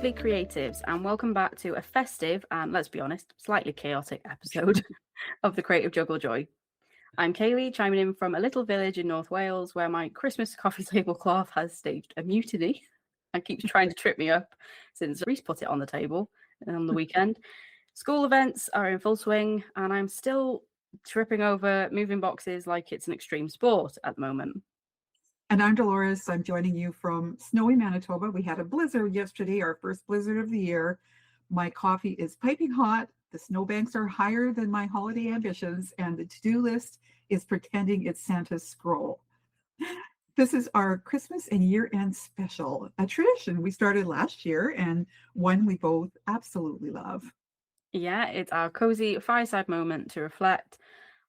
lovely creatives, and welcome back to a festive and, let's be honest, slightly chaotic episode of the Creative Juggle Joy. I'm Kaylee, chiming in from a little village in North Wales where my Christmas coffee tablecloth has staged a mutiny and keeps trying to trip me up since Reese put it on the table on the weekend. School events are in full swing, and I'm still tripping over moving boxes like it's an extreme sport at the moment. And I'm Delores. I'm joining you from snowy Manitoba. We had a blizzard yesterday, our first blizzard of the year. My coffee is piping hot. The snowbanks are higher than my holiday ambitions, and the to-do list is pretending it's Santa's scroll. This is our Christmas and year-end special, a tradition we started last year and one we both absolutely love. Yeah, it's our cozy fireside moment to reflect,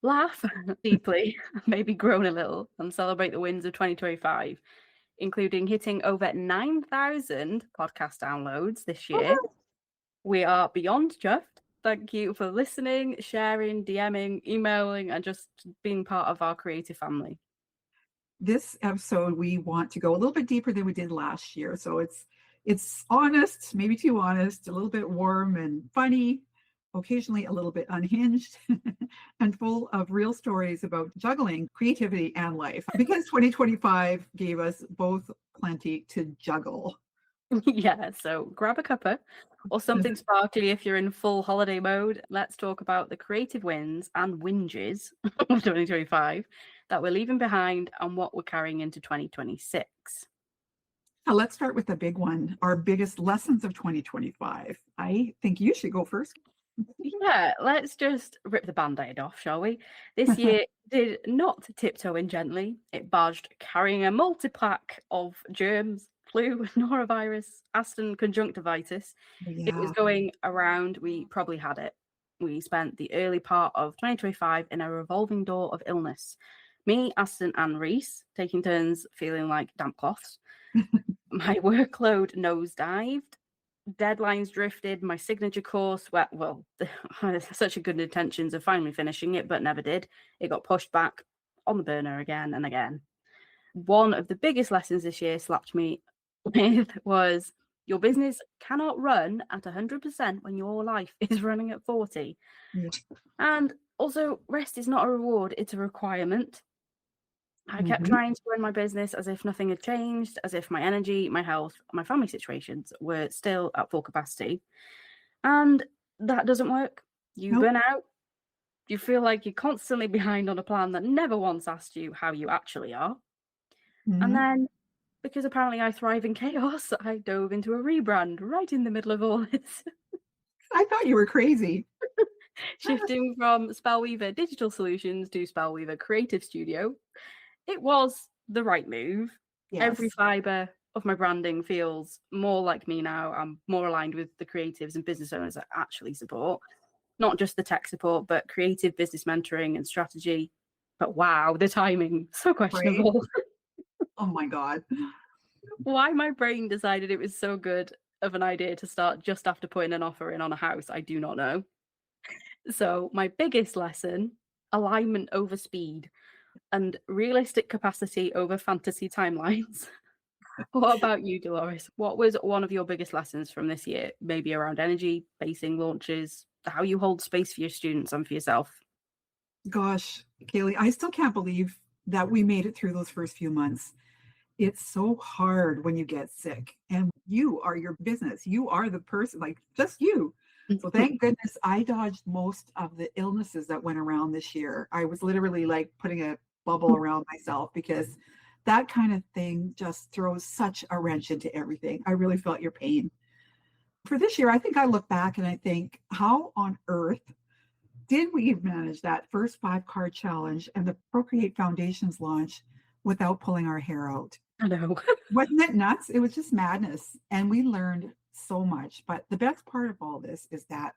laugh deeply, maybe groan a little, and celebrate the wins of 2025, including hitting over 9,000 podcast downloads this year. We are beyond chuffed. Thank you for listening, sharing, DMing, emailing, and just being part of our creative family. This episode, we want to go a little bit deeper than we did last year. So it's honest, maybe too honest, a little bit warm and funny, occasionally a little bit unhinged, and full of real stories about juggling, creativity, and life. Because 2025 gave us both plenty to juggle. Yeah, so grab a cuppa or something sparkly if you're in full holiday mode. Let's talk about the creative wins and whinges of 2025 that we're leaving behind and what we're carrying into 2026. Now, let's start with the big one, our biggest lessons of 2025. I think you should go first. Yeah, let's just rip the band-aid off, shall we? This year did not tiptoe in gently. It barged carrying a multi-pack of germs, flu, norovirus, Aston conjunctivitis. It was going around. We probably had it. We spent the early part of 2025 in a revolving door of illness. Me, Aston, and Reese taking turns feeling like damp cloths. My workload nosedived. Deadlines drifted. My signature course, such a good intentions of finally finishing it, but never did. It got pushed back on the burner again and again. One of the biggest lessons this year slapped me with was your business cannot run at 100% when your life is running at 40. Yeah. And also, rest is not a reward, it's a requirement. I kept trying to run my business as if nothing had changed, as if my energy, my health, my family situations were still at full capacity. And that doesn't work. You burn out. You feel like you're constantly behind on a plan that never once asked you how you actually are. And then, because apparently I thrive in chaos, I dove into a rebrand right in the middle of all this. I thought you were crazy. Shifting from Spellweaver Digital Solutions to Spellweaver Creative Studio. It was the right move. Yes. Every fiber of my branding feels more like me now. I'm more aligned with the creatives and business owners I actually support. Not just the tech support, but creative business mentoring and strategy. But wow, the timing, so questionable. Right? Oh my God. Why my brain decided it was so good of an idea to start just after putting an offer in on a house, I do not know. So my biggest lesson, alignment over speed. And realistic capacity over fantasy timelines. What about you, Delores? What was one of your biggest lessons from this year? Maybe around energy, pacing, launches, how you hold space for your students and for yourself? Gosh, Kaylee, I still can't believe that we made it through those first few months. It's so hard when you get sick, and you are your business. You are the person, like just you. So thank goodness I dodged most of the illnesses that went around this year. I was literally like putting a bubble around myself because that kind of thing just throws such a wrench into everything. I really felt your pain. For this year, I think I look back and I think, how on earth did we manage that first 5-card challenge and the Procreate Foundations launch without pulling our hair out? I know. Wasn't it nuts? It was just madness. And we learned so much. But the best part of all this is that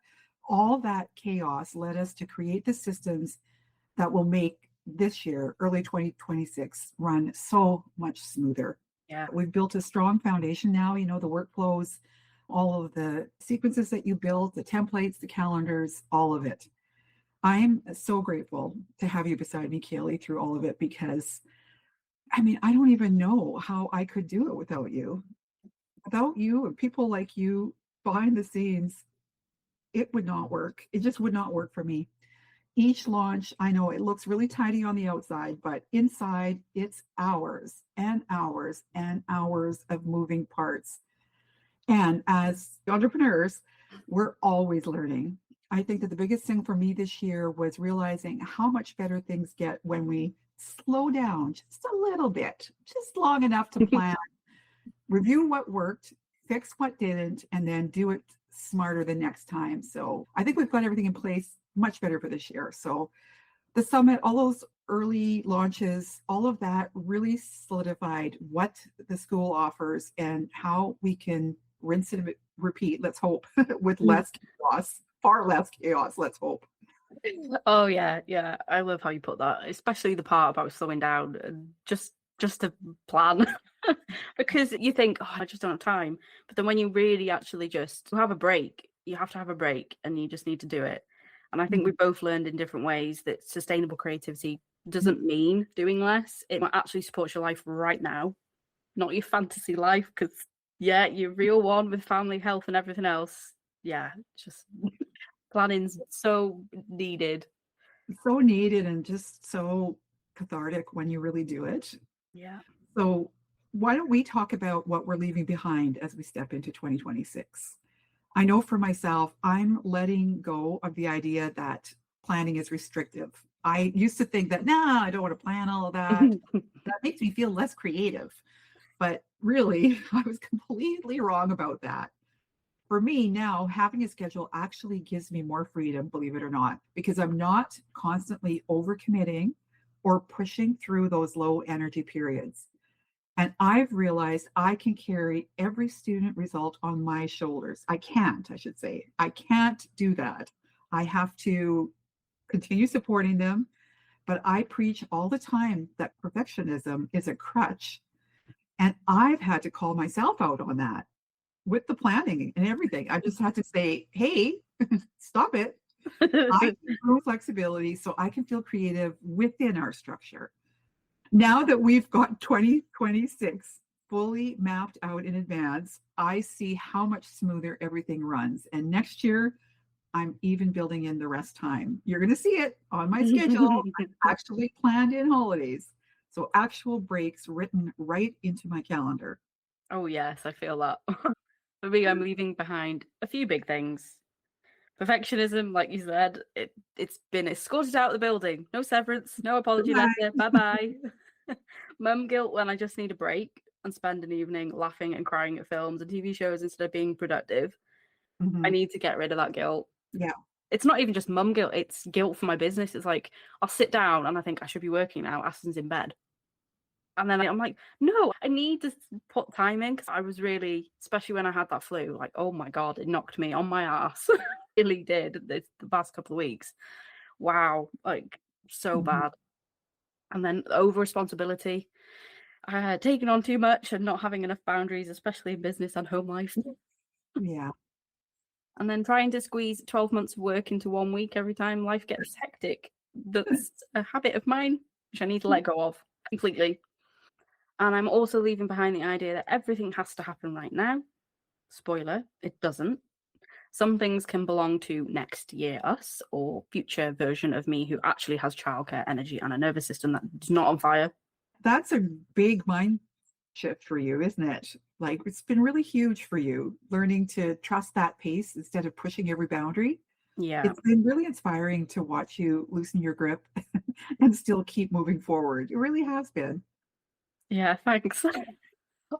all that chaos led us to create the systems that will make this year, early 2026, run so much smoother. Yeah. We've built a strong foundation now, the workflows, all of the sequences that you built, the templates, the calendars, all of it. I am so grateful to have you beside me, Kaylee, through all of it, because I don't even know how I could do it without you. without you and people like you behind the scenes, it would not work. It just would not work for me. Each launch, I know it looks really tidy on the outside, but inside it's hours and hours and hours of moving parts. And as entrepreneurs, we're always learning. I think that the biggest thing for me this year was realizing how much better things get when we slow down just a little bit, just long enough to plan, review what worked, fix what didn't, and then do it smarter the next time. So I think we've got everything in place much better for this year. So the summit, all those early launches, all of that really solidified what the school offers and how we can rinse and repeat, let's hope, with less chaos, far less chaos, let's hope. Oh yeah, yeah. I love how you put that, especially the part about slowing down and just to plan. Because you think, oh, I just don't have time. But then when you really actually just have a break, you have to have a break and you just need to do it. And I think we both learned in different ways that sustainable creativity doesn't mean doing less. It actually supports your life right now, not your fantasy life. Because yeah, your real one with family, health, and everything else. Yeah, just planning's so needed. So needed and just so cathartic when you really do it. Yeah. So why don't we talk about what we're leaving behind as we step into 2026? I know for myself, I'm letting go of the idea that planning is restrictive. I used to think that, nah, I don't want to plan all of that. That makes me feel less creative. But really, I was completely wrong about that. For me now, having a schedule actually gives me more freedom, believe it or not, because I'm not constantly overcommitting or pushing through those low energy periods. And I've realized I can carry every student result on my shoulders. I can't, I should say. I can't do that. I have to continue supporting them. But I preach all the time that perfectionism is a crutch. And I've had to call myself out on that with the planning and everything. I just had to say, hey, stop it. I can grow flexibility so I can feel creative within our structure. Now that we've got 2026 fully mapped out in advance, I see how much smoother everything runs. And next year, I'm even building in the rest time. You're going to see it on my schedule. I actually planned in holidays. So actual breaks written right into my calendar. Oh yes, I feel that. For me, I'm leaving behind a few big things. Perfectionism, like you said, it's been escorted out of the building. No severance, no apology letter. Bye bye. Mum guilt when I just need a break and spend an evening laughing and crying at films and TV shows instead of being productive. I Mhm. need to get rid of that guilt. Yeah. It's not even just mum guilt, it's guilt for my business. It's like I'll sit down and I think I should be working now. Aston's in bed. And then I'm like, no, I need to put time in because I was really, especially when I had that flu, like, oh my God, it knocked me on my ass. It really did the past couple of weeks. Wow, like so Mhm. bad. And then over responsibility, taking on too much and not having enough boundaries, especially in business and home life. Yeah. And then trying to squeeze 12 months of work into 1 week every time life gets hectic. That's a habit of mine, which I need to let go of completely. And I'm also leaving behind the idea that everything has to happen right now. Spoiler, it doesn't. Some things can belong to next year us or future version of me who actually has childcare, energy, and a nervous system that is not on fire. That's a big mind shift for you, isn't it? Like it's been really huge for you learning to trust that pace instead of pushing every boundary. Yeah. It's been really inspiring to watch you loosen your grip and still keep moving forward. It really has been. Yeah, thanks.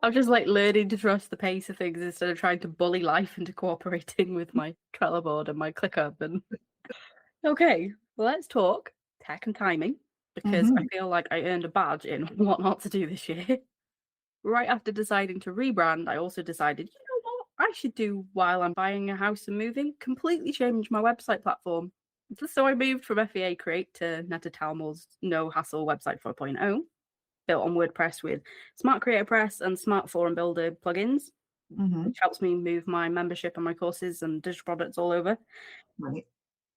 I'm just like learning to trust the pace of things instead of trying to bully life into cooperating with my Trello board and my ClickUp. And okay, well, let's talk tech and timing because I Mhm. feel like I earned a badge in what not to do this year. Right after deciding to rebrand, I also decided, you know what, I should do while I'm buying a house and moving, completely change my website platform. So I moved from FEA Create to Netta Talmor's No Hassle Website 4.0, built on WordPress with Smart Creator Press and Smart Forum Builder plugins, Mhm. which helps me move my membership and my courses and digital products all over. Right.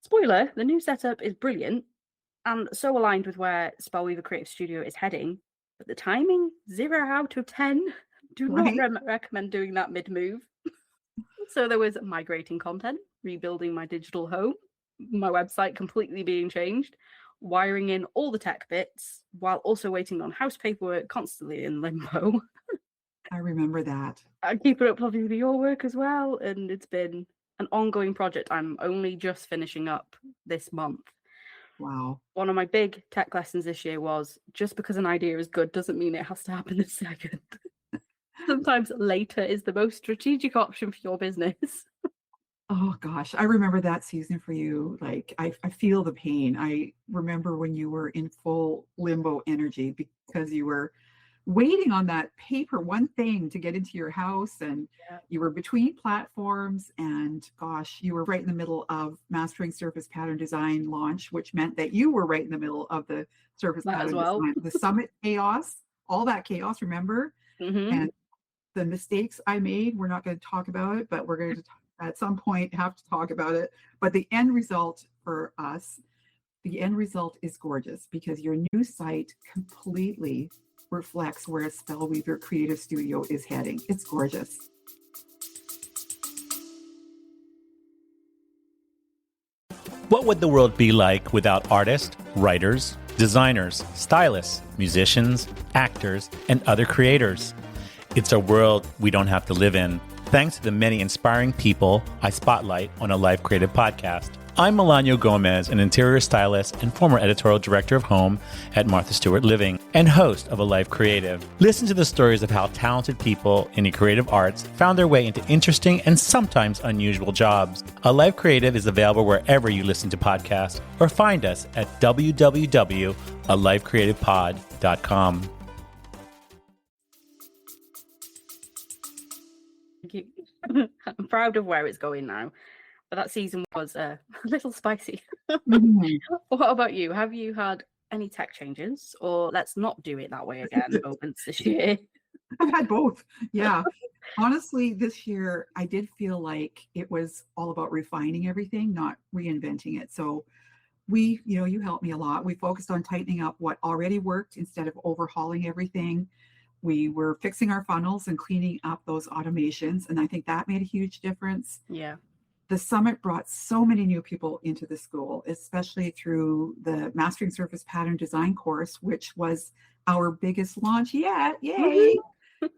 Spoiler, the new setup is brilliant and so aligned with where Spellweaver Creative Studio is heading, but the timing, 0 out of 10. Do not right? recommend doing that mid-move. So there was migrating content, rebuilding my digital home, my website completely being changed, wiring in all the tech bits while also waiting on house paperwork, constantly in limbo. I remember that. And keeping up obviously with your work as well, and it's been an ongoing project. I'm only just finishing up this month. Wow. One of my big tech lessons this year was just because an idea is good doesn't mean it has to happen this second. Sometimes later is the most strategic option for your business. Oh gosh, I remember that season for you. Like I feel the pain. I remember when you were in full limbo energy because you were waiting on that paper one thing to get into your house, and Yeah, you were between platforms, and gosh, you were right in the middle of mastering surface pattern design launch, which meant that you were right in the middle of the surface that as pattern well. design, the summit chaos, all that chaos, remember? Hmm. And the mistakes I made, we're not going to talk about it, but we're going to at some point have to talk about it. But the end result for us, the end result is gorgeous because your new site completely reflects where a Spellweaver Creative Studio is heading. It's gorgeous. What would the world be like without artists, writers, designers, stylists, musicians, actors, and other creators? It's a world we don't have to live in, thanks to the many inspiring people I spotlight on a Life Creative podcast. I'm Melano Gomez, an interior stylist and former editorial director of home at Martha Stewart Living and host of A Life Creative. Listen to the stories of how talented people in the creative arts found their way into interesting and sometimes unusual jobs. A Life Creative is available wherever you listen to podcasts or find us at www.alifecreativepod.com. Thank you. I'm proud of where it's going now. But that season was a little spicy. Mhm. What about you? Have you had any tech changes, or let's not do it that way again moments this year? I've had both. Yeah. Honestly, this year I did feel like it was all about refining everything, not reinventing it. So you helped me a lot. We focused on tightening up what already worked instead of overhauling everything. We were fixing our funnels and cleaning up those automations. And I think that made a huge difference. Yeah. The summit brought so many new people into the school, especially through the Mastering Surface Pattern Design course, which was our biggest launch yet. Yay!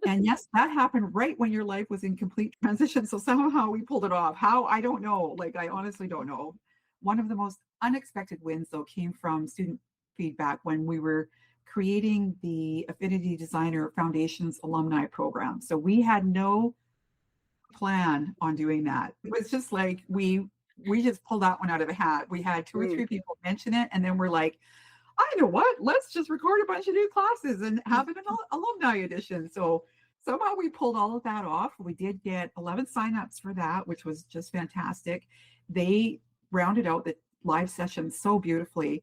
And yes, that happened right when your life was in complete transition. So somehow we pulled it off. How? I don't know. Like, I honestly don't know. One of the most unexpected wins, though, came from student feedback when we were creating the Affinity Designer Foundations alumni program. So we had no plan on doing that. It was just like we just pulled that one out of the hat. We had two or three people mention it, and then we're like, I know what, let's just record a bunch of new classes and have an alumni edition. So somehow we pulled all of that off. We did get 11 signups for that, which was just fantastic. They rounded out the live session so beautifully.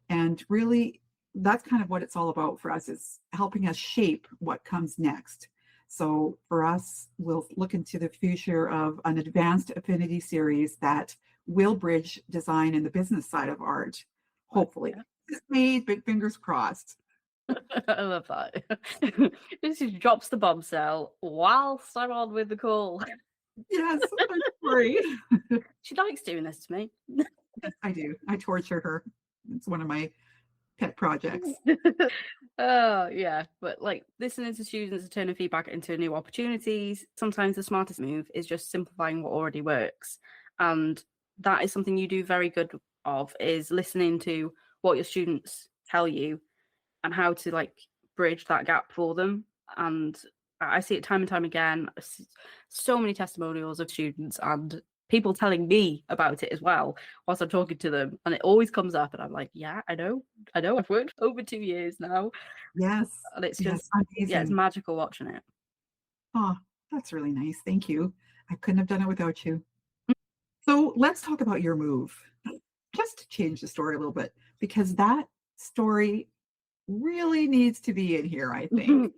And really, that's kind of what it's all about for us, is helping us shape what comes next. So for us, we'll look into the future of an advanced affinity series that will bridge design and the business side of art, hopefully. Yeah. It's made, but fingers crossed. I love that. This just drops the bombshell whilst I'm on with the call. Yes, I'm sorry. She likes doing this to me. Yes, I do. I torture her. It's one of my pet projects. Oh, yeah. But like listening to students and turning feedback into new opportunities, sometimes the smartest move is just simplifying what already works. And that is something you do very good of, is listening to what your students tell you and how to like bridge that gap for them. And I see it time and time again. So many testimonials of students and people telling me about it as well whilst I'm talking to them, and it always comes up and I'm like, yeah, I know, I've worked for over 2 years now. Yes. And it's Yes. just, yeah, it's Amazing. magical watching it. Oh, that's really nice. Thank you. I couldn't have done it without you. So let's talk about your move. Just to change the story a little bit, because that story really needs to be in here, I think.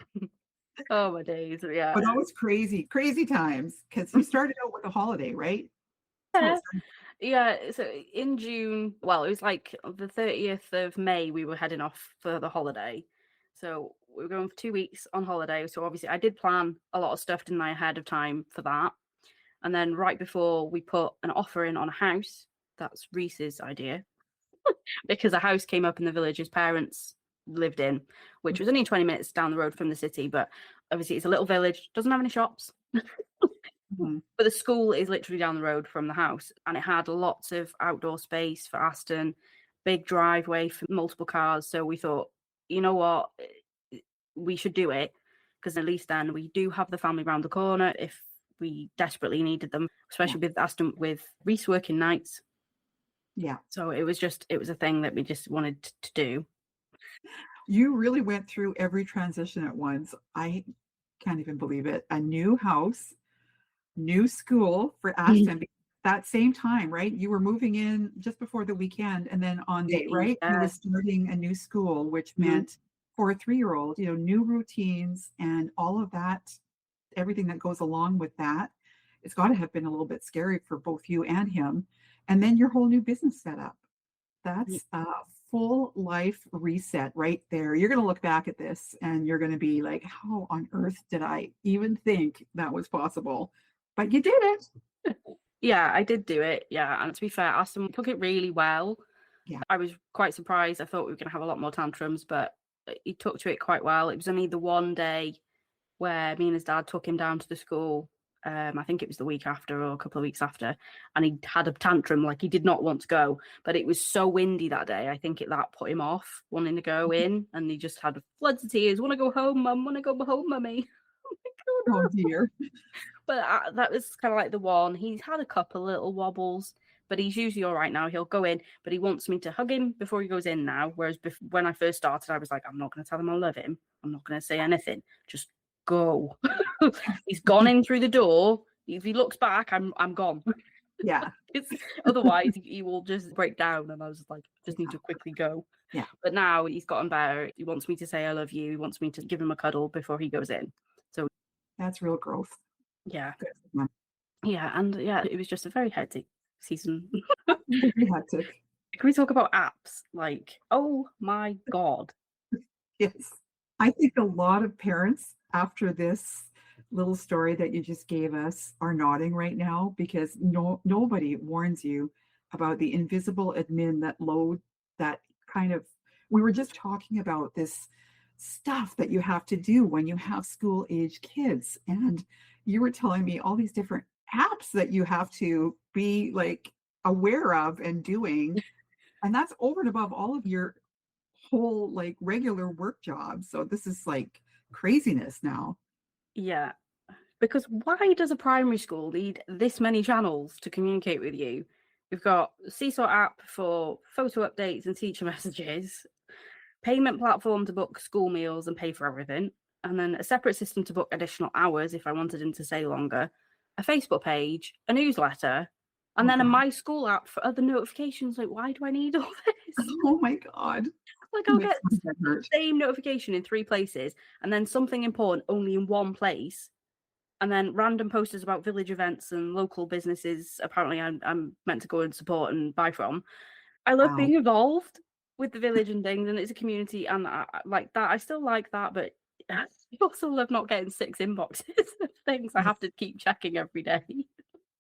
Oh my days, yeah. But always crazy, crazy times, because you started out with a holiday, right? Yeah. Yeah, so in June, well, it was like the 30th of May, we were heading off for the holiday. So we were going for 2 weeks on holiday. So obviously I did plan a lot of stuff, didn't I, ahead of time for that. And then right before we put an offer in on a house, that's Reese's idea, because a house came up in the village his parents lived in, which was only 20 minutes down the road from the city. But obviously it's a little village, doesn't have any shops. Mhm. But the school is literally down the road from the house, and it had lots of outdoor space for Aston, big driveway for multiple cars. So we thought, you know what, we should do it, because at least then we do have the family round the corner if we desperately needed them, especially with Aston, with Reese working nights. Yeah. So it was a thing that we just wanted to do. You really went through every transition at once. I can't even believe it. A new house, new school for Aston. That same time, right? You were moving in just before the weekend, and then on date, right? You were starting a new school, which meant for a 3-year-old, new routines and all of that, everything that goes along with that. It's got to have been a little bit scary for both you and him. And then your whole new business setup. That's a full life reset right there. You're going to look back at this and you're going to be like, how on earth did I even think that was possible? But you did it. Yeah, I did do it. Yeah. And to be fair, Aston took it really well. Yeah. I was quite surprised. I thought we were going to have a lot more tantrums, but he took to it quite well. It was only the one day where me and his dad took him down to the school. I think it was the week after or a couple of weeks after, and he had a tantrum, like he did not want to go, but it was so windy that day. I think that put him off wanting to go in, and he just had floods of tears. Want to go home, mum? Want to go home, mummy? Oh dear. But that was kind of like the one. He's had a couple little wobbles, but he's usually all right now. He'll go in, but he wants me to hug him before he goes in now. Whereas when I first started, I was like, I'm not going to tell him I love him. I'm not going to say anything. Just go. He's gone in through the door. If he looks back, I'm gone. Yeah. Otherwise, he will just break down. And I was like, just need to quickly go. Yeah. But now he's gotten better. He wants me to say I love you. He wants me to give him a cuddle before he goes in. So that's real growth. Yeah. Yeah, and it was just a very hectic season. Very hectic. Can we talk about apps? Like, oh my God. Yes. I think a lot of parents, after this little story that you just gave us, are nodding right now, because nobody warns you about the invisible admin that load, that kind of, we were just talking about this stuff that you have to do when you have school age kids, and you were telling me all these different apps that you have to be like aware of and doing, and that's over and above all of your whole like regular work job. So this is like craziness now. Yeah, because why does a primary school need this many channels to communicate with you? We've got Seesaw app for photo updates and teacher messages, payment platform to book school meals and pay for everything, and then a separate system to book additional hours if I wanted him to stay longer, a Facebook page, a newsletter, and then a My School app for other notifications. Like, why do I need all this? Oh my God. Like, I'll get the same notification in 3 places, and then something important only in 1 place, and then random posters about village events and local businesses apparently I'm meant to go and support and buy from. I love being involved with the village and things, and it's a community, and I like that. I still like that, but I also love not getting 6 inboxes of things I have to keep checking every day.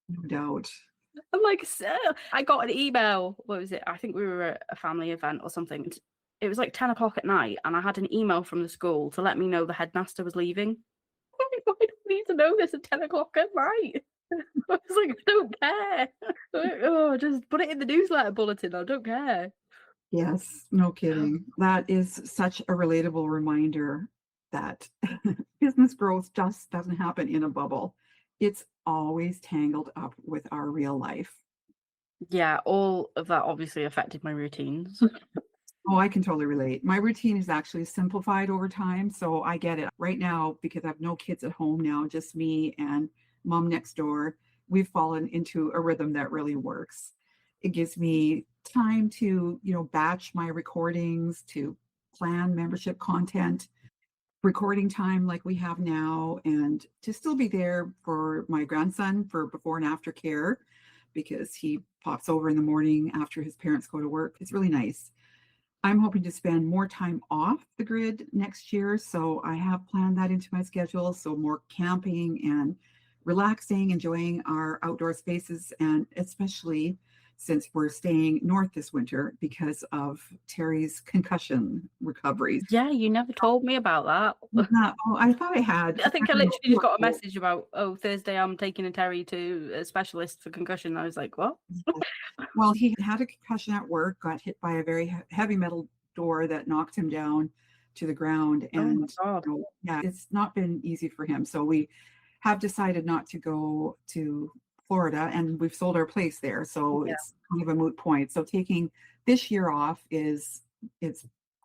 No doubt. I'm like, so I got an email. What was it? I think we were at a family event or something. It was like 10 o'clock at night, and I had an email from the school to let me know the headmaster was leaving. Why do I need to know this at 10 o'clock at night? I was like, I don't care. Oh, just put it in the newsletter bulletin. I don't care. Yes, no kidding. That is such a relatable reminder that business growth just doesn't happen in a bubble. It's always tangled up with our real life. Yeah, all of that obviously affected my routines. Oh, I can totally relate. My routine is actually simplified over time, so I get it. Right now, because I have no kids at home now, just me and mom next door, we've fallen into a rhythm that really works. It gives me time to, batch my recordings, to plan membership content, recording time like we have now, and to still be there for my grandson for before and after care, because he pops over in the morning after his parents go to work. It's really nice. I'm hoping to spend more time off the grid next year. So I have planned that into my schedule. So more camping and relaxing, enjoying our outdoor spaces, and especially since we're staying north this winter because of Terry's concussion recovery. Yeah, you never told me about that. I thought I had. I think I literally just got a message about, oh, Thursday I'm taking a Terry to a specialist for concussion. I was like, what? Well, he had a concussion at work, got hit by a very heavy metal door that knocked him down to the ground. Oh my And God. yeah, it's not been easy for him. So we have decided not to go to Florida, and we've sold our place there. So Yeah. it's kind of a moot point. So taking this year off it's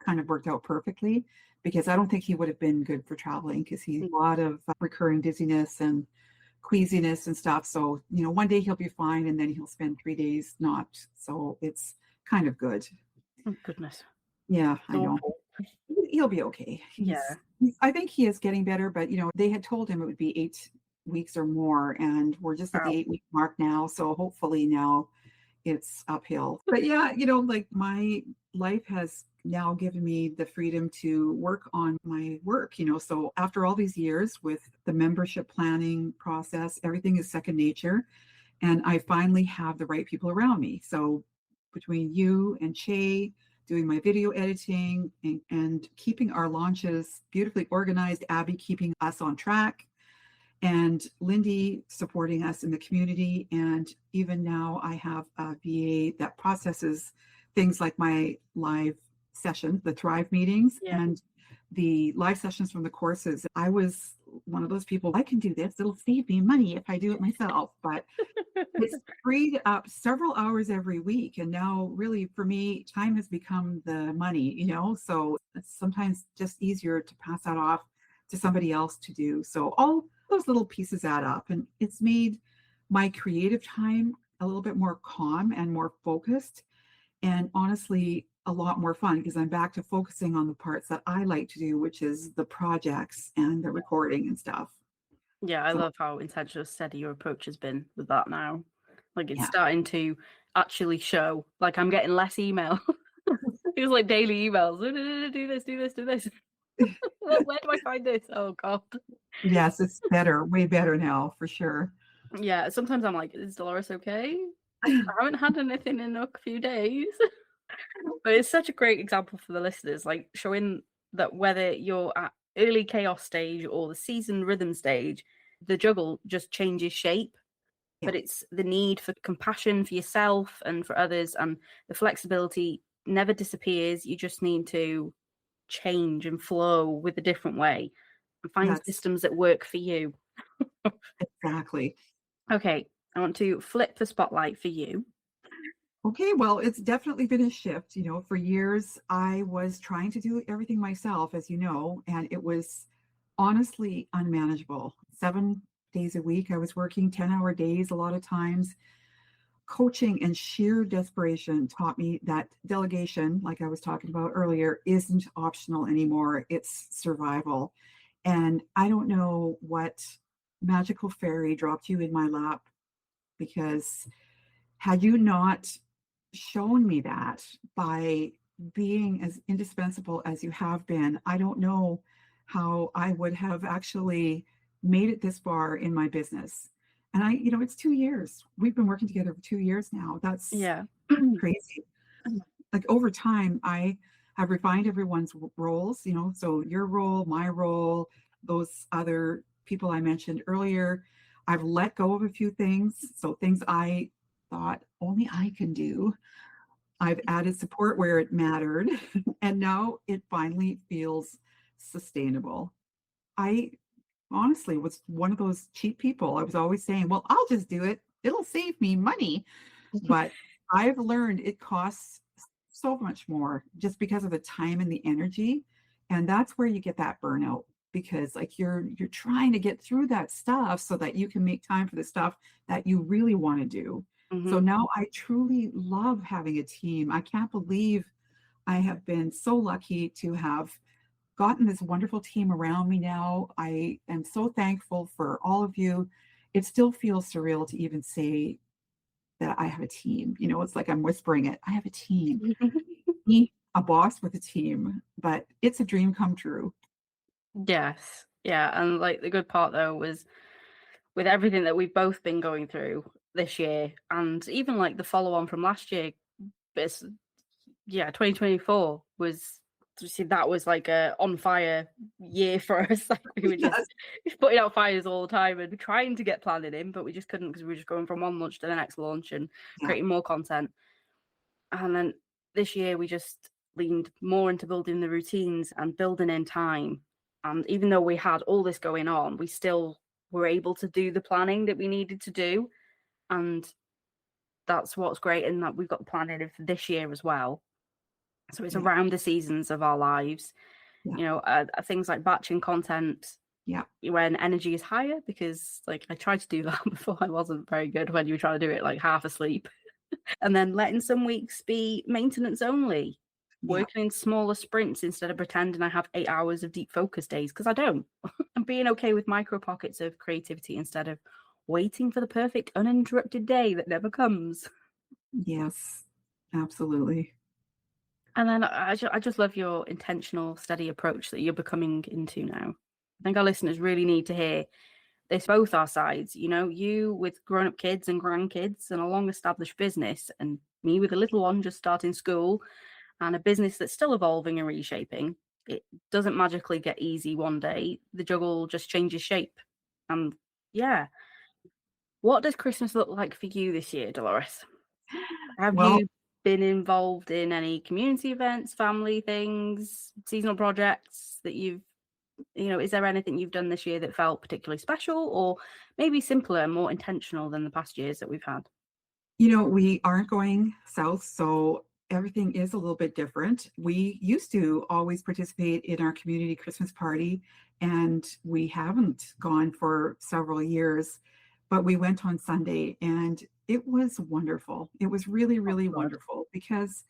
kind of worked out perfectly, because I don't think he would have been good for traveling, because he's a lot of recurring dizziness and queasiness and stuff. So, one day he'll be fine, and then he'll spend 3 days not. So it's kind of good. Oh, goodness. Yeah, I know. Awful. He'll be okay. I think he is getting better, but they had told him it would be 8 weeks or more, and we're just at the 8-week mark now. So hopefully now it's uphill. But yeah, like my life has now given me the freedom to work on my work, so after all these years with the membership planning process, everything is second nature, and I finally have the right people around me. So between you and Che doing my video editing and keeping our launches beautifully organized, Abby keeping us on track, and Lindy supporting us in the community. And even now I have a VA that processes things like my live sessions, the Thrive meetings, and the live sessions from the courses. I was one of those people, I can do this. It'll save me money if I do it myself. But it's freed up several hours every week. And now really for me, time has become the money, so it's sometimes just easier to pass that off to somebody else to do. So all those little pieces add up, and it's made my creative time a little bit more calm and more focused, and honestly a lot more fun, because I'm back to focusing on the parts that I like to do, which is the projects and the recording and stuff. Yeah, I love how intentional, steady your approach has been with that now. Like it's Yeah. starting to actually show. Like I'm getting less email. It was like daily emails. Do this, do this, do this. Where do I find this? Oh God. Yes, it's better, way better now, for sure. Yeah, sometimes I'm like, is Delores okay? I haven't had anything in a few days. But it's such a great example for the listeners, like showing that whether you're at early chaos stage or the seasoned rhythm stage, the juggle just changes shape. Yeah. But it's the need for compassion for yourself and for others, and the flexibility never disappears. You just need to change and flow with a different way and find systems that work for you. Exactly. Okay, I want to flip the spotlight for you. Okay, well, it's definitely been a shift. For years, I was trying to do everything myself, as you know, and it was honestly unmanageable. 7 days a week, I was working 10-hour days a lot of times. Coaching and sheer desperation taught me that delegation, like I was talking about earlier, isn't optional anymore. It's survival. And I don't know what magical fairy dropped you in my lap, because had you not shown me that by being as indispensable as you have been, I don't know how I would have actually made it this far in my business. And it's 2 years. We've been working together for 2 years now. That's crazy. Like over time, I have refined everyone's roles, so your role, my role, those other people I mentioned earlier. I've let go of a few things. So things I thought only I can do. I've added support where it mattered, and now it finally feels sustainable. I honestly was one of those cheap people. I was always saying, well, I'll just do it. It'll save me money. But I've learned it costs so much more just because of the time and the energy. And that's where you get that burnout, because like you're trying to get through that stuff so that you can make time for the stuff that you really want to do. So now I truly love having a team. I can't believe I have been so lucky to have gotten this wonderful team around me now. I am so thankful for all of you. It still feels surreal to even say that I have a team. It's like I'm whispering it. I have a team. Me a boss with a team, but it's a dream come true. Yes. Yeah. And like the good part though was with everything that we've both been going through this year and even like the follow on from last year, it's, 2024 was, see, that was like a on fire year for us. Like we were just Yes. putting out fires all the time and trying to get planning in, but we just couldn't because we were just going from one launch to the next launch and Yeah. creating more content. And then this year we just leaned more into building the routines and building in time. And even though we had all this going on, we still were able to do the planning that we needed to do. And that's what's great in that we've got the planning in for this year as well. So it's Yeah. around the seasons of our lives, Yeah. Things like batching content Yeah. when energy is higher, because like I tried to do that before. I wasn't very good when you were trying to do it like half asleep. And then letting some weeks be maintenance only, Yeah. working in smaller sprints instead of pretending I have 8 hours of deep focus days, because I don't. And being okay with micro pockets of creativity instead of waiting for the perfect uninterrupted day that never comes. Yes, absolutely. And then I just love your intentional, steady approach that you're becoming into now. I think our listeners really need to hear this, both our sides, you with grown-up kids and grandkids and a long-established business, and me with a little one just starting school and a business that's still evolving and reshaping. It doesn't magically get easy one day. The juggle just changes shape. And yeah, what does Christmas look like for you this year, Delores? Have Well, you been involved in any community events, family things, seasonal projects that is there anything you've done this year that felt particularly special or maybe simpler and more intentional than the past years that we've had? we aren't going south, so everything is a little bit different. We used to always participate in our community Christmas party, and we haven't gone for several years, but we went on Sunday and it was wonderful. It was really, Oh, really God. wonderful because,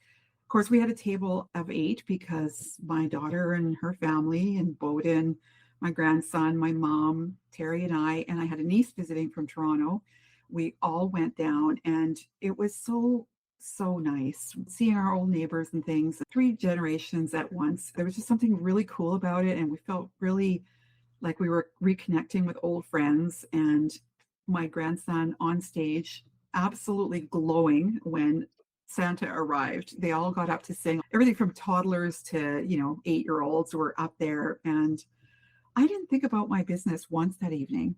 of course, we had a table of 8 because my daughter and her family, and Bowden, my grandson, my mom, Terry, and I had a niece visiting from Toronto. We all went down, and it was so, so nice seeing our old neighbors and things, 3 generations at once. There was just something really cool about it, and we felt really like we were reconnecting with old friends. And my grandson on stage, absolutely glowing when Santa arrived. They all got up to sing. Everything from toddlers to, 8-year-olds were up there. And I didn't think about my business once that evening.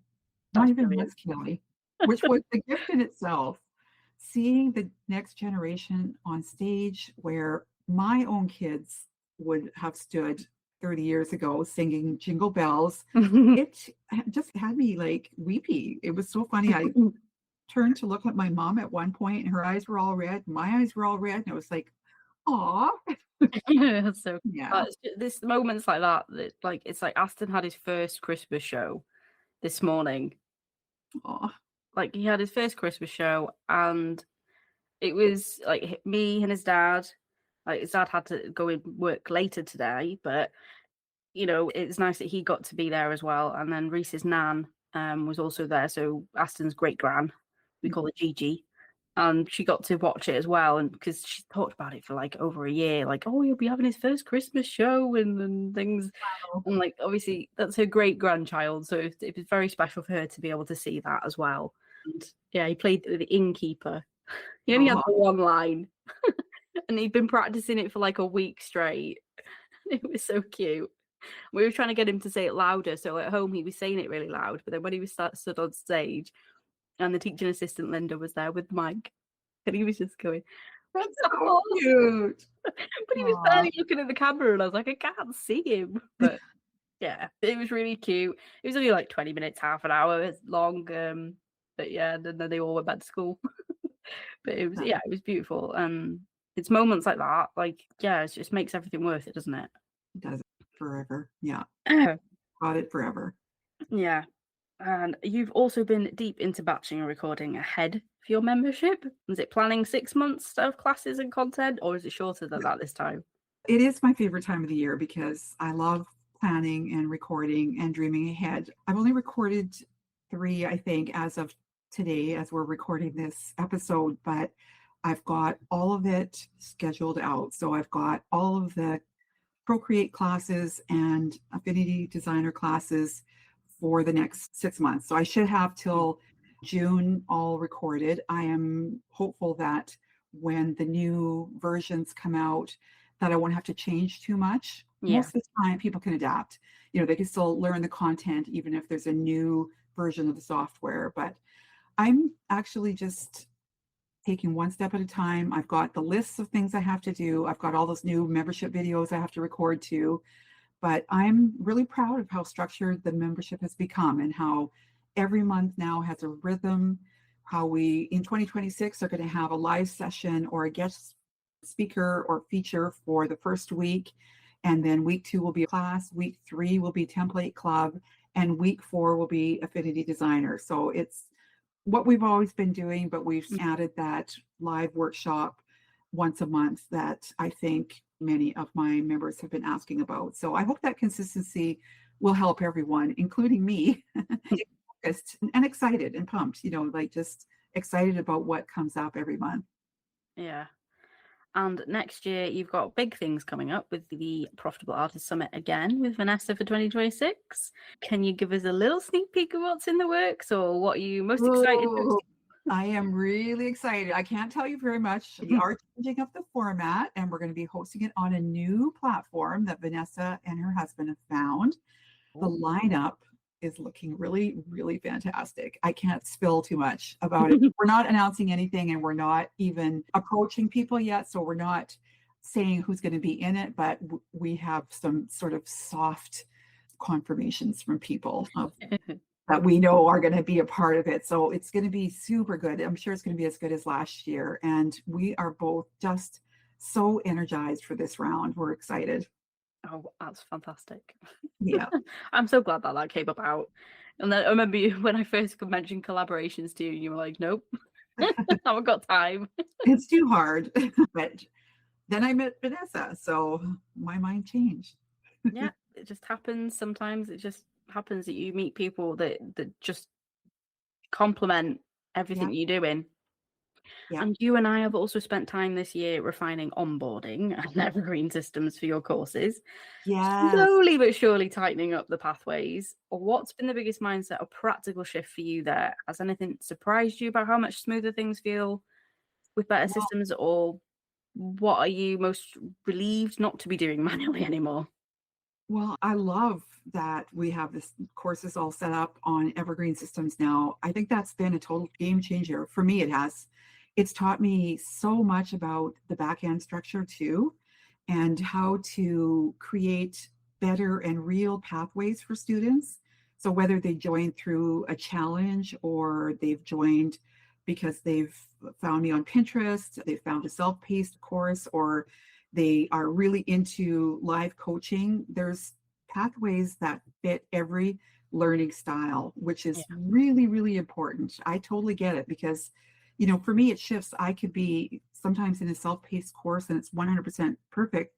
Not That's even brilliant. once, Kelly, which was the gift in itself. Seeing the next generation on stage where my own kids would have stood 30 years ago singing Jingle Bells, it just had me like weepy. It was so funny. I turned to look at my mom at one point and her eyes were all red. My eyes were all red. And I was like, aw. So Yeah. this moments like that like it's like Aston had his first Christmas show this morning. Aw. Like he had his first Christmas show and it was like me and his dad. Like his dad had to go and work later today, but it's nice that he got to be there as well. And then Reese's nan was also there. So Aston's great gran, we call her Gigi. And she got to watch it as well. And because she talked about it for like over a year, like, oh, he'll be having his first Christmas show and things. Wow. And like, obviously, that's her great grandchild. So it was very special for her to be able to see that as well. And yeah, he played the innkeeper. He only had Aw. the one line and he'd been practicing it for like a week straight. It was so cute. We were trying to get him to say it louder. So at home, he was saying it really loud. But then when he was stood on stage and the teaching assistant, Linda, was there with the mic and he was just going, That's so cute. but he was Aw. barely looking at the camera and I was like, I can't see him. But yeah, it was really cute. It was only like 20 minutes, half an hour long. But yeah, and then they all went back to school. But it was beautiful. And it's moments like that, like, yeah, it just makes everything worth it, doesn't it? It does it forever. Yeah. Yeah. Got it forever. Yeah. And you've also been deep into batching and recording ahead for your membership. Is it planning 6 months of classes and content, or is it shorter than that this time? It is my favorite time of the year because I love planning and recording and dreaming ahead. I've only recorded 3, I think, as of today, as we're recording this episode, but I've got all of it scheduled out. So I've got all of the Procreate classes and Affinity Designer classes for the next 6 months. So I should have till June all recorded. I am hopeful that when the new versions come out, that I won't have to change too much. Yeah. Most of the time, people can adapt. They can still learn the content, even if there's a new version of the software. But I'm actually just taking one step at a time. I've got the lists of things I have to do. I've got all those new membership videos I have to record too. But I'm really proud of how structured the membership has become and how every month now has a rhythm, how we in 2026 are going to have a live session or a guest speaker or feature for the first week. And then week 2 will be class, week 3 will be template club, and week 4 will be Affinity Designer. So it's what we've always been doing, but we've added that live workshop once a month that I think many of my members have been asking about. So I hope that consistency will help everyone, including me, get focused and excited and pumped, just excited about what comes up every month. Yeah. And next year, you've got big things coming up with the Profitable Artist Summit again with Vanessa for 2026. Can you give us a little sneak peek of what's in the works, or what are you most excited about? I am really excited. I can't tell you very much. We are changing up the format, and we're going to be hosting it on a new platform that Vanessa and her husband have found. The lineup is looking really, really fantastic. I can't spill too much about it. We're not announcing anything, and we're not even approaching people yet. So we're not saying who's going to be in it, but we have some sort of soft confirmations from people that we know are going to be a part of it. So it's going to be super good. I'm sure it's going to be as good as last year. And we are both just so energized for this round. We're excited. Oh, that's fantastic. Yeah. I'm so glad that came about. And then I remember when I first mentioned collaborations to you, you were like, nope, I haven't got time. It's too hard. But then I met Vanessa, so my mind changed. Yeah, it just happens. Sometimes it just happens that you meet people that just complement everything you're doing. Yeah. And you and I have also spent time this year refining onboarding and evergreen systems for your courses. Yes. Slowly but surely tightening up the pathways. What's been the biggest mindset or practical shift for you there? Has anything surprised you about how much smoother things feel with better systems, or what are you most relieved not to be doing manually anymore? Well, I love that we have this courses all set up on evergreen systems now. I think that's been a total game changer. For me, it has. It's taught me so much about the back end structure too, and how to create better and real pathways for students. So whether they join through a challenge or they've joined because they've found me on Pinterest, they found a self-paced course, or they are really into live coaching, there's pathways that fit every learning style, which is really, really important. I totally get it because, for me, it shifts. I could be sometimes in a self-paced course and it's 100% perfect,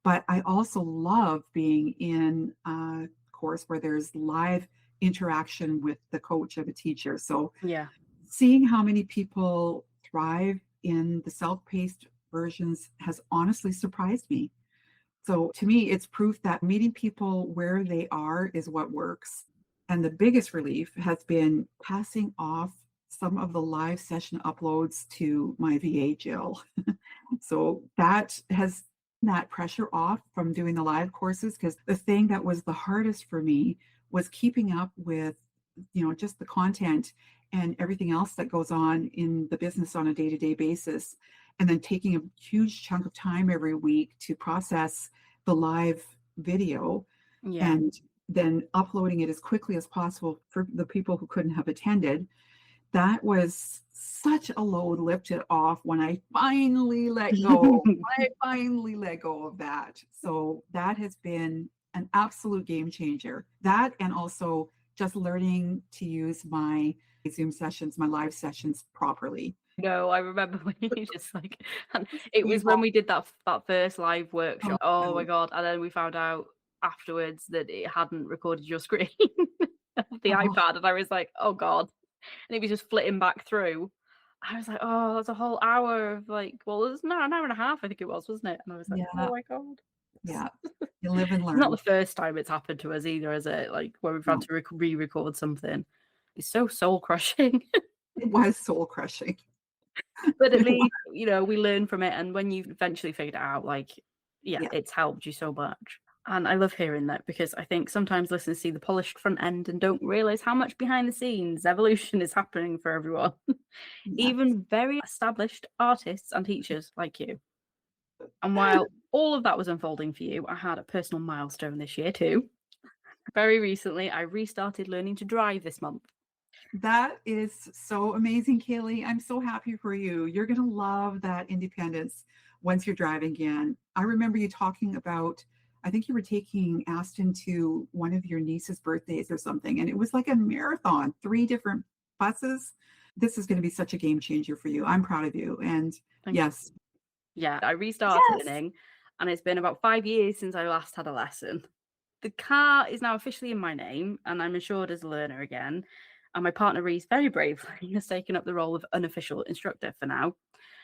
but I also love being in a course where there's live interaction with the coach of a teacher. So seeing how many people thrive in the self-paced versions has honestly surprised me. So to me, it's proof that meeting people where they are is what works. And the biggest relief has been passing off some of the live session uploads to my VA, Jill. So that has that pressure off from doing the live courses, because the thing that was the hardest for me was keeping up with, just the content and everything else that goes on in the business on a day-to-day basis, and then taking a huge chunk of time every week to process the live video and then uploading it as quickly as possible for the people who couldn't have attended. That was such a load lifted off when I finally let go. Of that. So that has been an absolute game changer. That, and also just learning to use my Zoom sessions, my live sessions properly. No, I remember when you just it was when we did that first live workshop. Oh my God. And then we found out afterwards that it hadn't recorded your screen of the iPad. And I was like, oh God. And it was just flitting back through. I was like, oh, that's a whole hour of like, well, it was an hour and a half, I think it was, wasn't it? And I was like, Yeah, oh my God. yeah. You live and It's not learn. the first time it's happened to us either, is it? Like when we've had No, to re-record something. It's so soul crushing. it was soul crushing. But at It was. least, you know, we learn from it. And when you've eventually figured it out, like, yeah, Yeah, it's helped you so much. And I love hearing that because I think sometimes listeners see the polished front end and don't realize how much behind the scenes evolution is happening for everyone, yeah. even very established artists and teachers like you. And while all of that was unfolding for you, I had a personal milestone this year too. Very recently, I restarted learning to drive this month. That is so amazing, Kaylee. I'm so happy for you. You're going to love that independence once you're driving again. I remember you talking about, I think you were taking Aston to one of your niece's birthdays or something, and it was like a marathon, 3 different buses. This is going to be such a game changer for you. I'm proud of you. And Thank you. yes, Yeah, I restarted yes. learning, and it's been about 5 years since I last had a lesson. The car is now officially in my name, and I'm insured as a learner again. And my partner Reese very bravely has taken up the role of unofficial instructor for now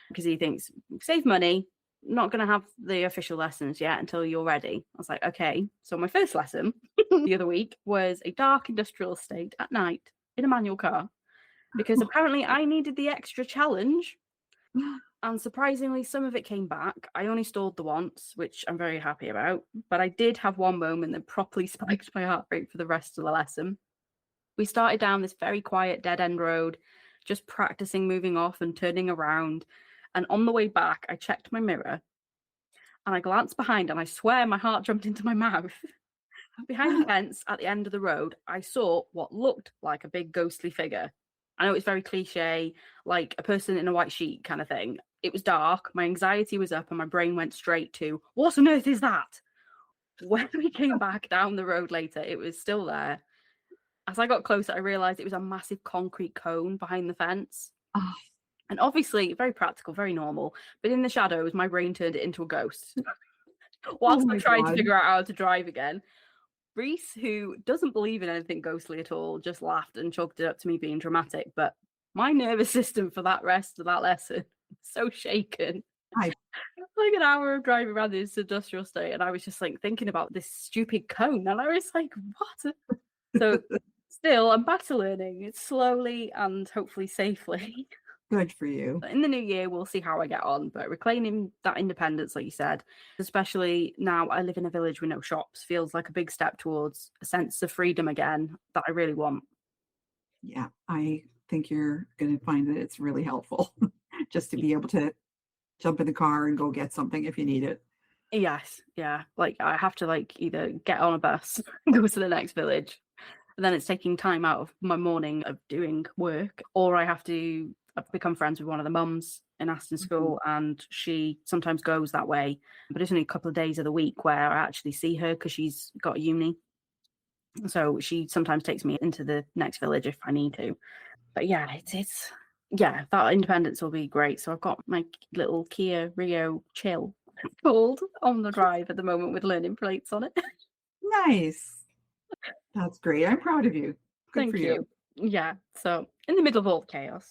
because he thinks save money, not going to have the official lessons yet until you're ready. I was like, okay. So my first lesson the other week was a dark industrial estate at night in a manual car because apparently I needed the extra challenge. And surprisingly, some of it came back. I only stalled the once, which I'm very happy about. But I did have one moment that properly spiked my heart rate for the rest of the lesson. We started down this very quiet dead end road, just practicing moving off and turning around. And on the way back, I checked my mirror and I glanced behind and I swear my heart jumped into my mouth. Behind the fence at the end of the road, I saw what looked like a big ghostly figure. I know it's very cliche, like a person in a white sheet kind of thing. It was dark, my anxiety was up, and my brain went straight to, what on earth is that? When we came back down the road later, it was still there. As I got closer, I realised it was a massive concrete cone behind the fence. Oh, And obviously, very practical, very normal. But in the shadows, my brain turned it into a ghost. oh Whilst I my tried to God. figure out how to drive again, Reese, who doesn't believe in anything ghostly at all, just laughed and chalked it up to me being dramatic. But my nervous system for that rest of that lesson was so shaken. I, Like an hour of driving around this industrial estate, and I was just like thinking about this stupid cone, and I was like, what? So still, I'm back to learning. It's slowly and hopefully safely. good for you. In the new year, we'll see how I get on. But reclaiming that independence, like you said, especially now I live in a village with no shops, feels like a big step towards a sense of freedom again that I really want. Yeah, I think you're going to find that it's really helpful just to be able to jump in the car and go get something if you need it. Yes, yeah. Like I have to like either get on a bus, go to the next village, and then it's taking time out of my morning of doing work, or I've become friends with one of the mums in Aston School, and she sometimes goes that way, but it's only a couple of days of the week where I actually see her because she's got uni. So she sometimes takes me into the next village if I need to. But yeah, it's yeah, that independence will be great. So I've got my little Kia Rio Chill called on the drive at the moment with learning plates on it. Nice. That's great. I'm proud of you. Good Thank for you. Yeah. So in the middle of all the chaos,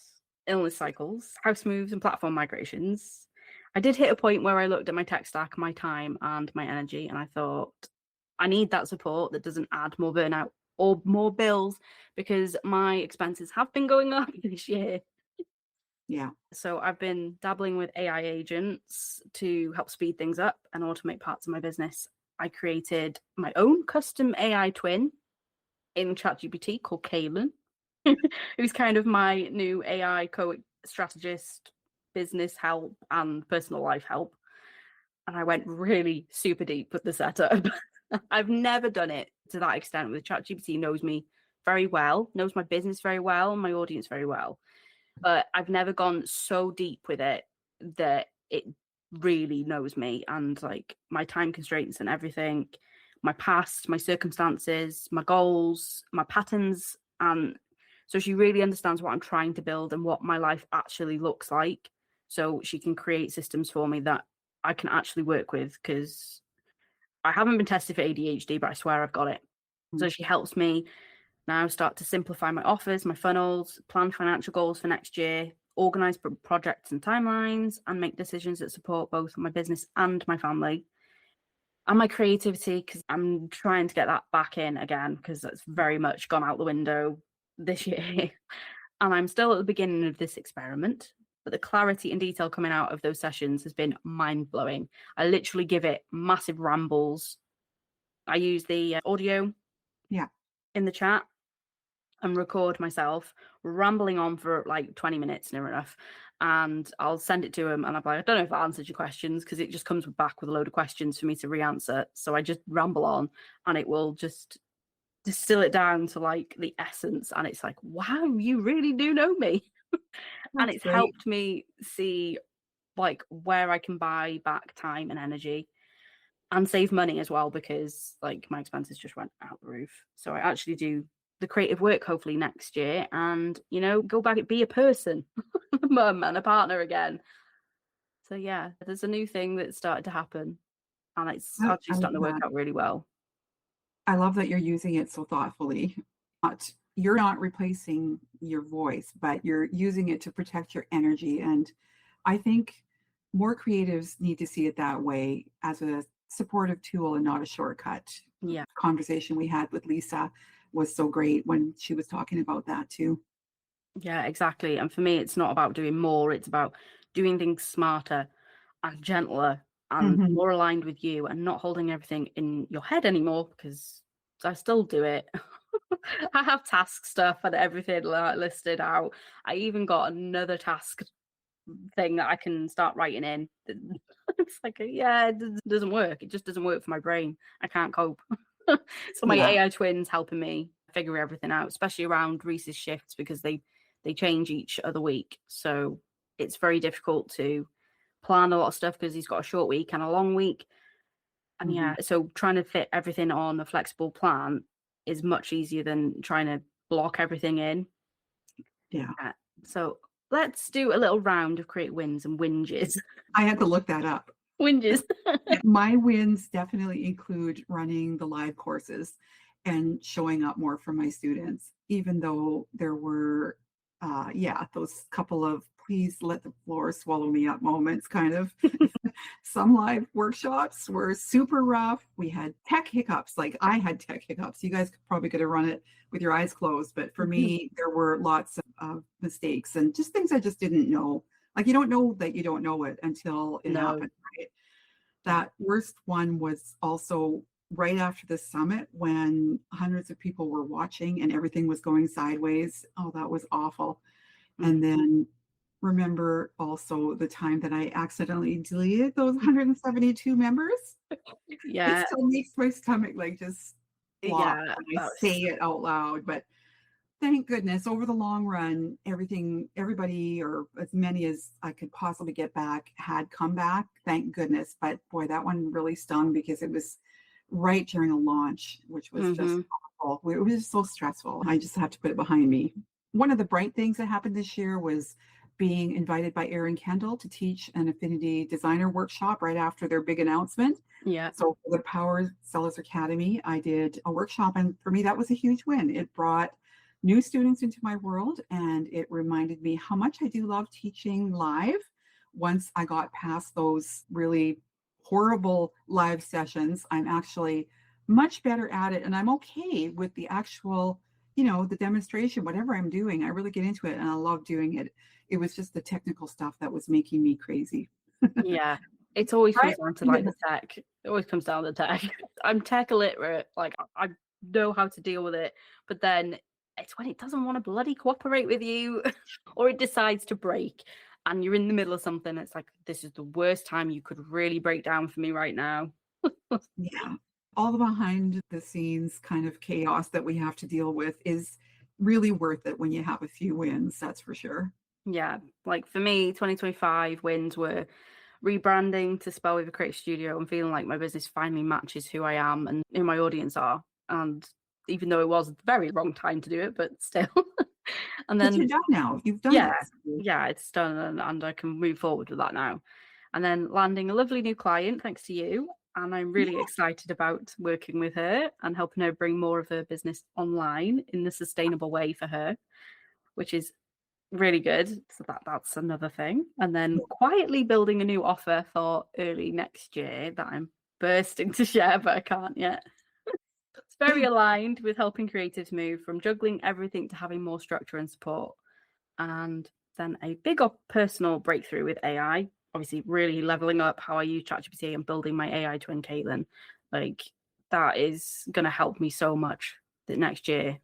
illness cycles, house moves, and platform migrations, I did hit a point where I looked at my tech stack, my time, and my energy, and I thought, I need that support that doesn't add more burnout or more bills because my expenses have been going up this year. Yeah. So I've been dabbling with AI agents to help speed things up and automate parts of my business. I created my own custom AI twin in ChatGPT called Kaylie, who's kind of my new AI strategist, business help, and personal life help. And I went really super deep with the setup. I've never done it to that extent with ChatGPT. Knows me very well, knows my business very well, my audience very well. But I've never gone so deep with it that it really knows me and like my time constraints and everything, my past, my circumstances, my goals, my patterns. And so she really understands what I'm trying to build and what my life actually looks like. So she can create systems for me that I can actually work with because I haven't been tested for ADHD, but I swear I've got it. So she helps me now start to simplify my offers, my funnels, plan financial goals for next year, organize projects and timelines, and make decisions that support both my business and my family. And my creativity, because I'm trying to get that back in again, because that's very much gone out the window this year. And I'm still at the beginning of this experiment, but the clarity and detail coming out of those sessions has been mind-blowing. I literally give it massive rambles. I use the audio in the chat and record myself rambling on for like 20 minutes near enough, and I'll send it to him and I'm like, I don't know if that answered your questions, because it just comes back with a load of questions for me to re-answer. So I just ramble on and it will just distill it down to like the essence, and it's like, wow, you really do know me. And it's great. helped me see like where I can buy back time and energy and save money as well, because like my expenses just went out the roof. So I actually do the creative work hopefully next year, and you know, go back and be a person, a mum and a partner again. So yeah, there's a new thing that's started to happen, and it's I actually starting to love work that. out really well. I love that you're using it so thoughtfully. You're not replacing your voice, but you're using it to protect your energy. And I think more creatives need to see it that way, as a supportive tool and not a shortcut. Yeah. Conversation we had with Lisa was so great when she was talking about that too. Yeah, exactly. And for me, it's not about doing more, it's about doing things smarter and gentler and Mhm. more aligned with you, and not holding everything in your head anymore, because I still do it. I have task stuff and everything listed out. I even got another task thing that I can start writing in. It's like, yeah, it doesn't work. It just doesn't work for my brain. I can't cope. So my Yeah. AI twin's helping me figure everything out, especially around Reese's shifts, because they change each other week. So it's very difficult to plan a lot of stuff, because he's got a short week and a long week. And yeah, so trying to fit everything on a flexible plan is much easier than trying to block everything in. Yeah. So let's do a little round of create wins and whinges. I had to look that up. Whinges. My wins definitely include running the live courses and showing up more for my students, even though there were, those couple of please let the floor swallow me up moments kind of. Some live workshops were super rough. We had tech hiccups. Like I had tech hiccups. You guys probably could have run it with your eyes closed. But for me, there were lots of mistakes and just things I just didn't know. Like you don't know that you don't know it until it happens, right? That worst one was also right after the summit when hundreds of people were watching and everything was going sideways. Oh, that was awful. And then remember also the time that I accidentally deleted those 172 members. Yeah. It still makes my stomach like just flop Yeah, when I say it out loud. But thank goodness over the long run, everybody, or as many as I could possibly get back, had come back. Thank goodness. But boy, that one really stung because it was right during a launch, which was just awful. It was just so stressful. I just have to put it behind me. One of the bright things that happened this year was being invited by Erin Kendall to teach an Affinity Designer workshop right after their big announcement. Yeah. So for the Power Sellers Academy, I did a workshop, and for me, that was a huge win. It brought new students into my world, and it reminded me how much I do love teaching live. Once I got past those really horrible live sessions, I'm actually much better at it, and I'm okay with the actual, the demonstration, whatever I'm doing. I really get into it and I love doing it. It was just the technical stuff that was making me crazy. Yeah. It's always comes Right? down to like the tech. It always comes down to tech. I'm tech illiterate. Like I know how to deal with it, but then it's when it doesn't want to bloody cooperate with you or it decides to break and you're in the middle of something. It's like, this is the worst time you could really break down for me right now. Yeah. All the behind the scenes kind of chaos that we have to deal with is really worth it when you have a few wins, that's for sure. Yeah. Like for me, 2025 wins were rebranding to Spell with a Creative Studio and feeling like my business finally matches who I am and who my audience are. And even though it was the very wrong time to do it, but still. And But then you're done now. You've done it. yeah, it's done and I can move forward with that now. And then landing a lovely new client thanks to you. And I'm really excited about working with her and helping her bring more of her business online in the sustainable way for her, which is really good. So that's another thing. And then quietly building a new offer for early next year that I'm bursting to share, but I can't yet. It's very aligned with helping creatives move from juggling everything to having more structure and support. And then a big personal breakthrough with AI, obviously really leveling up how I use ChatGPT and building my AI twin, Caitlin. Like, that is going to help me so much the next year.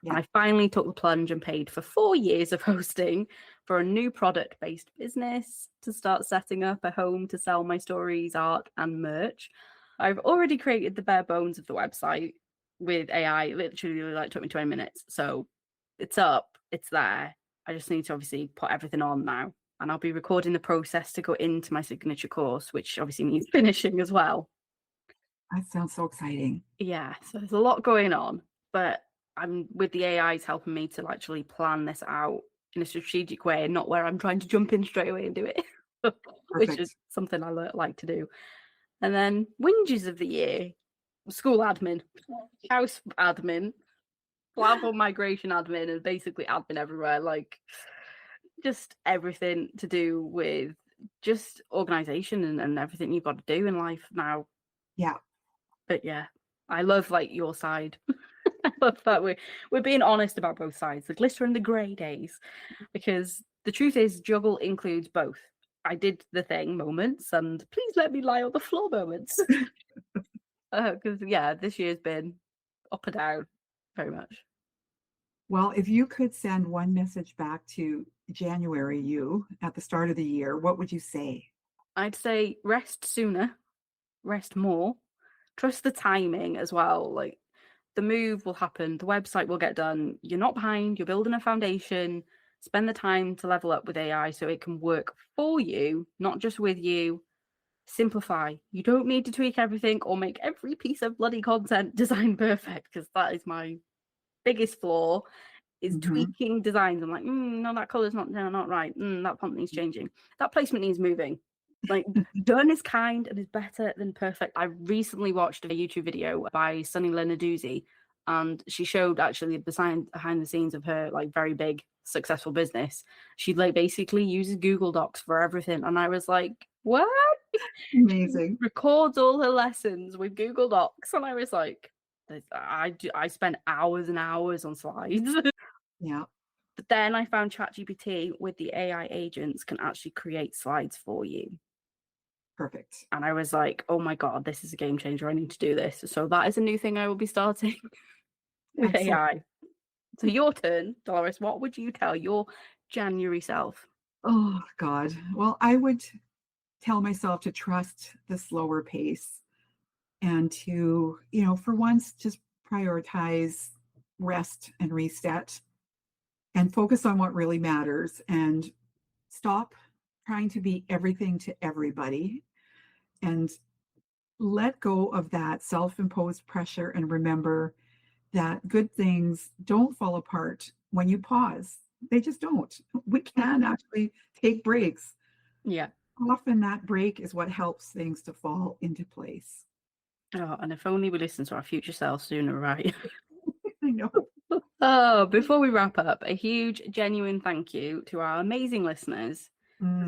Yeah. And I finally took the plunge and paid for 4 years of hosting for a new product-based business to start setting up a home to sell my stories, art, and merch. I've already created the bare bones of the website with AI. It literally like took me 20 minutes. So it's up, it's there. I just need to obviously put everything on now. And I'll be recording the process to go into my signature course, which obviously means finishing as well. That sounds so exciting. Yeah, so there's a lot going on, but I'm with the AIs helping me to actually plan this out in a strategic way, not where I'm trying to jump in straight away and do it, which is Perfect. something I like to do. And then whinges of the year, school admin, house admin, platform migration admin, and basically admin everywhere, like just everything to do with just organization and everything you've got to do in life now. Yeah. But yeah, I love like your side. I love that we're being honest about both sides, the glitter and the grey days, because the truth is Juggle includes both. I did the thing moments and please let me lie on the floor moments. Because yeah, this year's been up and down very much. Well, if you could send one message back to January you at the start of the year, what would you say? I'd say rest sooner, rest more, trust the timing as well. Like, the move will happen, the website will get done. You're not behind, you're building a foundation. Spend the time to level up with AI so it can work for you, not just with you. Simplify. You don't need to tweak everything or make every piece of bloody content design perfect, because that is my biggest flaw, is tweaking designs. I'm like, no, that color's not right. That font needs changing. That placement needs moving. Like, done is kind and is better than perfect. I recently watched a YouTube video by Sunny Lenarduzzi, and she showed actually behind the scenes of her like very big successful business. She like basically uses Google Docs for everything, and I was like, what? Amazing. She records all her lessons with Google Docs, and I was like, I spent hours and hours on slides. Yeah. But then I found ChatGPT with the AI agents can actually create slides for you. Perfect. And I was like, oh my God, this is a game changer. I need to do this. So that is a new thing I will be starting with Excellent. AI. So your turn, Dolores. What would you tell your January self? Oh, God. Well, I would tell myself to trust the slower pace and to, for once, just prioritize rest and reset and focus on what really matters and stop trying to be everything to everybody and let go of that self-imposed pressure and remember that good things don't fall apart when you pause. They just don't. We can actually take breaks. Yeah. Often that break is what helps things to fall into place. Oh, and if only we listen to our future selves sooner, right? I know. Oh, before we wrap up, a huge, genuine thank you to our amazing listeners.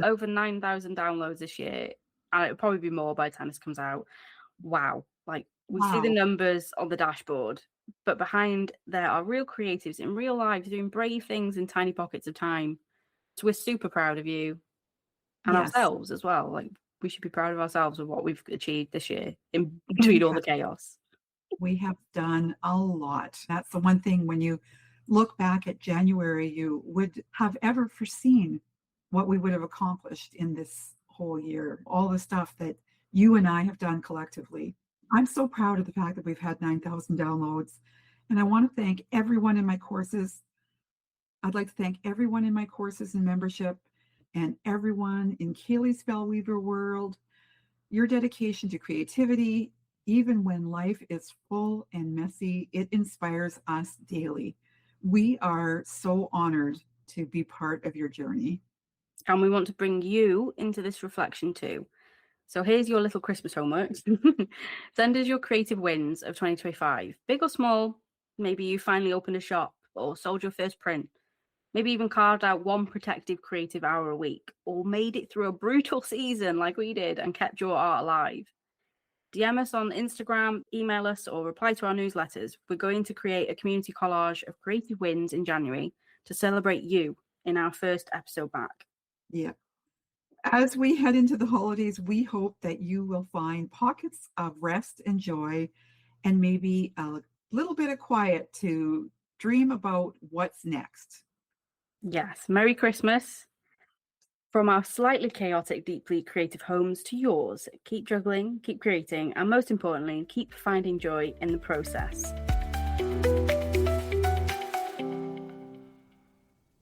Over 9,000 downloads this year, and it'll probably be more by the time this comes out. Wow. Like, we see the numbers on the dashboard, but behind there are real creatives in real life doing brave things in tiny pockets of time. So we're super proud of you and ourselves as well. Like, we should be proud of ourselves with what we've achieved this year in between all the chaos. We have done a lot. That's the one thing when you look back at January, you would have ever foreseen what we would have accomplished in this whole year, all the stuff that you and I have done collectively. I'm so proud of the fact that we've had 9,000 downloads. And I want to thank everyone in my courses. I'd like to thank everyone in my courses and membership and everyone in Kaylie Spellweaver world. Your dedication to creativity, even when life is full and messy, it inspires us daily. We are so honored to be part of your journey. And we want to bring you into this reflection too. So here's your little Christmas homework. Send us your creative wins of 2025, big or small. Maybe you finally opened a shop or sold your first print. Maybe even carved out one protective creative hour a week, or made it through a brutal season like we did and kept your art alive. DM us on Instagram, email us, or reply to our newsletters. We're going to create a community collage of creative wins in January to celebrate you in our first episode back. Yeah. As we head into the holidays, we hope that you will find pockets of rest and joy and maybe a little bit of quiet to dream about what's next. Yes, Merry Christmas. From our slightly chaotic, deeply creative homes to yours, keep juggling, keep creating, and most importantly, keep finding joy in the process.